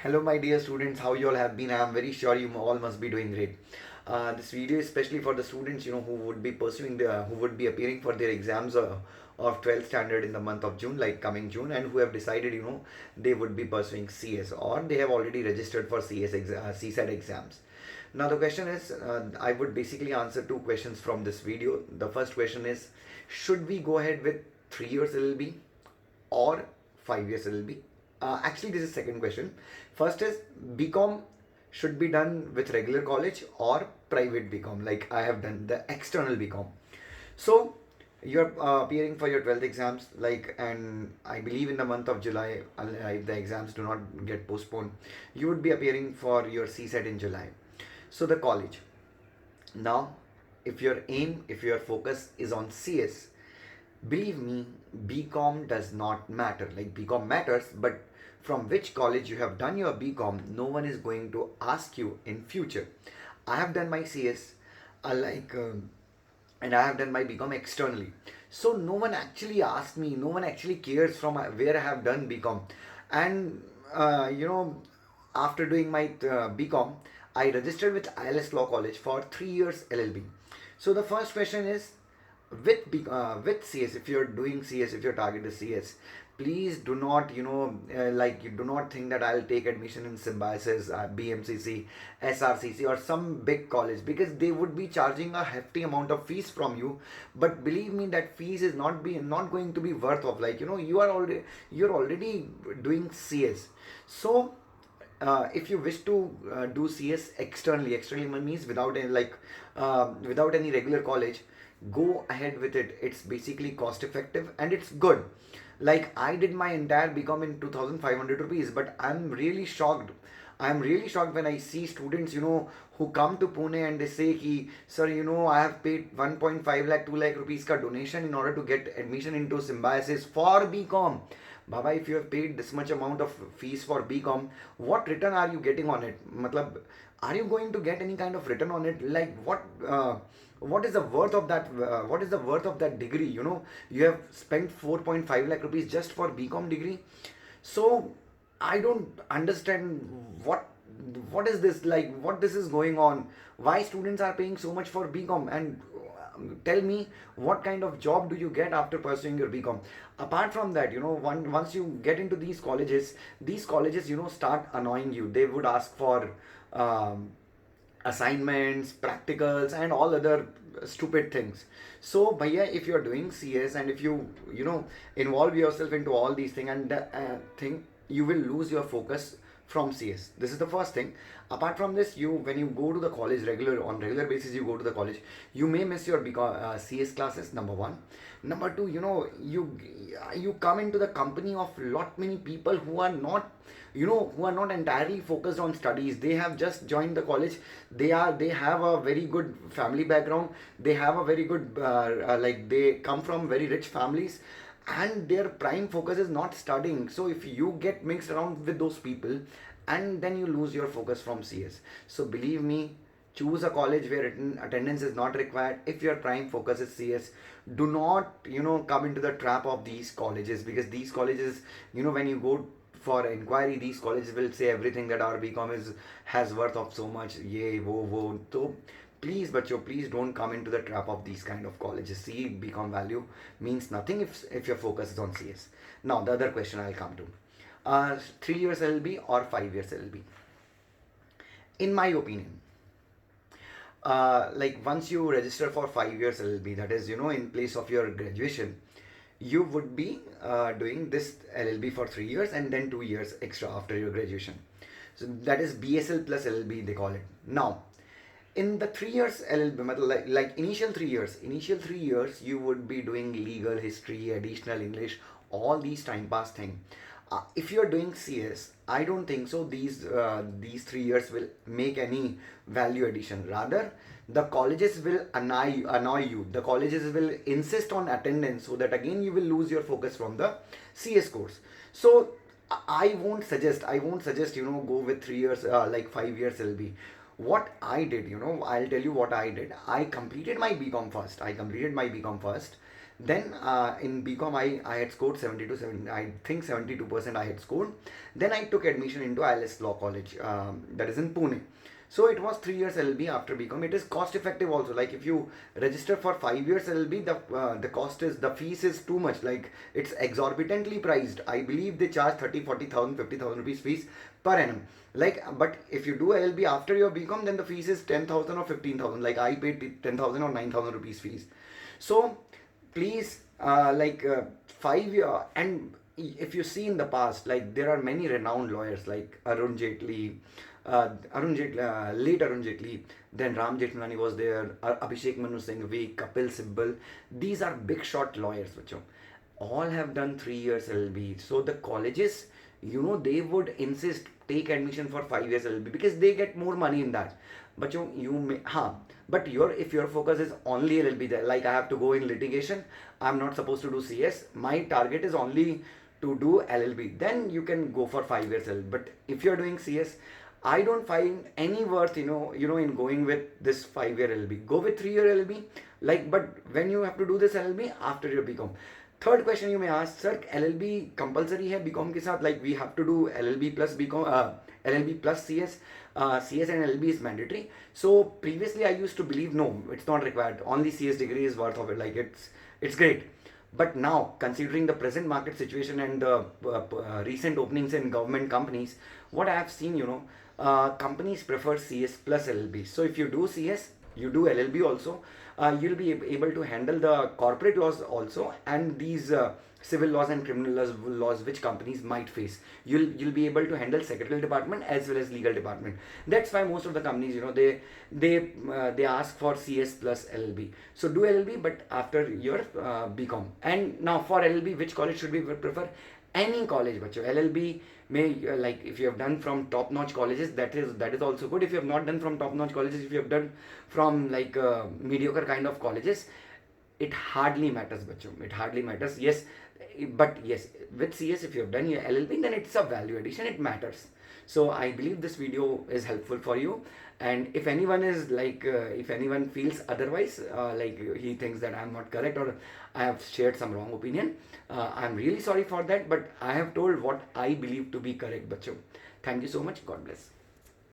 Hello, my dear students. How you all have been? I am very sure you all must be doing great. This video is especially for the students, who would be who would be appearing for their exams of 12th standard in the month of June, like coming June, and who have decided, they would be pursuing CS or they have already registered for CSAT exams. Now the question is, I would basically answer two questions from this video. The first question is, should we go ahead with 3 years LLB or 5 years LLB? Actually, this is second question. First is, BCom should be done with regular college or private BCom, like I have done the external BCom. So you're appearing for your 12th exams, and I believe in the month of July, if the exams do not get postponed, you would be appearing for your CSAT in July. So the college. Now, if your focus is on CS, believe me, BCom does not matter. Like, BCom matters, but from which college you have done your BCom, no one is going to ask you in future. I have done my CS, uh, like, um, and I have done my BCom externally. So no one actually asked me. No one actually cares from where I have done BCom, and uh, you know, after doing my BCom, I registered with ILS Law College for 3 years LLB. So the first question is, with CS, if you're doing CS, if your target is CS, please do not, you do not think that I'll take admission in Symbiosis, BMCC, SRCC, or some big college, because they would be charging a hefty amount of fees from you. But believe me, that fees is not going to be worth of, you're already doing CS. So if you wish to do CS externally means without any regular college, go ahead with it. It's basically cost effective and it's good. Like, I did my entire BCom in 2,500 rupees, but I'm really shocked when I see students, who come to Pune and they say, sir, I have paid 1.5 lakh, 2 lakh rupees ka donation in order to get admission into Symbiosis for BCom. Baba, if you have paid this much amount of fees for BCom, what return are you getting on it? Matlab, are you going to get any kind of return on it? Like, what is the worth of that? What is the worth of that degree? You have spent 4.5 lakh rupees just for BCom degree. So I don't understand what is this, like, what this is going on. Why students are paying so much for BCom? And tell me, what kind of job do you get after pursuing your BCom? Apart from that, once you get into these colleges, start annoying you. They would ask for um, assignments, practicals, and all other stupid things. So, bhaiya, if you're doing CS and if you involve yourself into all these things, and thing, you will lose your focus from CS. This is the first thing. Apart from this, when you go to the college on regular basis, you go to the college, you may miss your CS classes. Number one. Number two, you come into the company of lot many people who are not entirely focused on studies. They have just joined the college. They have a very good family background. They have a very good they come from very rich families, and their prime focus is not studying. So if you get mixed around with those people, and then you lose your focus from CS. So believe me, choose a college where attendance is not required. If your prime focus is CS, do not come into the trap of these colleges, because these colleges, when you go for inquiry, these colleges will say everything, that our BCom has worth of so much, yay, wo. So please, bacho, please don't come into the trap of these kind of colleges. See, BCom value means nothing if your focus is on CS. Now the other question I'll come to, 3 years LLB or 5 years LLB. In my opinion, like, once you register for 5 years LLB, that is, in place of your graduation, you would be doing this LLB for 3 years and then 2 years extra after your graduation. So that is BSL plus LLB, they call it. Now, in the 3 years LLB, like initial 3 years, you would be doing legal, history, additional English, all these time pass thing. If you are doing CS, I don't think so. These 3 years will make any value addition. Rather, the colleges will annoy you. The colleges will insist on attendance, so that again you will lose your focus from the CS course. So I won't suggest go with 3 years, like 5 years LB. What I did, I'll tell you what I did. I completed my BCom first. Then in BCom I had scored 72, 70, I think 72% I had scored. Then I took admission into ILS Law College, that is in Pune. So it was 3 years LLB after BCom. It is cost effective also. Like if you register for 5 years LLB, the cost is, the fees is too much. Like it's exorbitantly priced. I believe they charge 30, 40,000, 50,000 rupees fees per annum. Like, but if you do LLB after your BCom, then the fees is 10,000 or 15,000. Like I paid 10,000 or 9,000 rupees fees. So please, 5 year, and if you see in the past, like there are many renowned lawyers like late Arun Jaitley, then Ram Jethmalani was there, Abhishek Manu Singhvi, Kapil Sibbal. These are big shot lawyers, bacho. All have done 3 years LLB. So the colleges, they would insist take admission for 5 years LLB because they get more money in that. But you may, but if your focus is only LLB, like I have to go in litigation, I'm not supposed to do CS. My target is only to do LLB. Then you can go for 5 years LLB. But if you're doing CS, I don't find any worth, in going with this 5 year LLB. Go with 3 year LLB. Like, but when you have to do this LLB after your BCom. Third question you may ask, sir, LLB compulsory है BCom के साथ? Like we have to do LLB plus BCom, LLB plus CS. CS and LLB is mandatory. So previously I used to believe no, it's not required. Only CS degree is worth of it. Like it's great. But now, considering the present market situation and the recent openings in government companies, what I have seen, companies prefer CS plus LLB. So if you do CS, you do LLB also, you'll be able to handle the corporate laws also, and these civil laws and criminal laws which companies might face. You'll be able to handle secretarial department as well as legal department. That's why most of the companies, they ask for CS plus LLB. So do LLB, but after your BCom. And now for LLB, which college should we prefer? Any college, bacho. LLB may, like if you have done from top notch colleges, that is also good. If you have not done from top notch colleges, if you have done from like mediocre kind of colleges, it hardly matters, bacho. It hardly matters. Yes, but yes, with CS, if you have done your LLB, then it's a value addition. It matters. So I believe this video is helpful for you. And if anyone is like, if anyone feels otherwise, like he thinks that I'm not correct or I have shared some wrong opinion, I'm really sorry for that. But I have told what I believe to be correct, bacho. Thank you so much. God bless.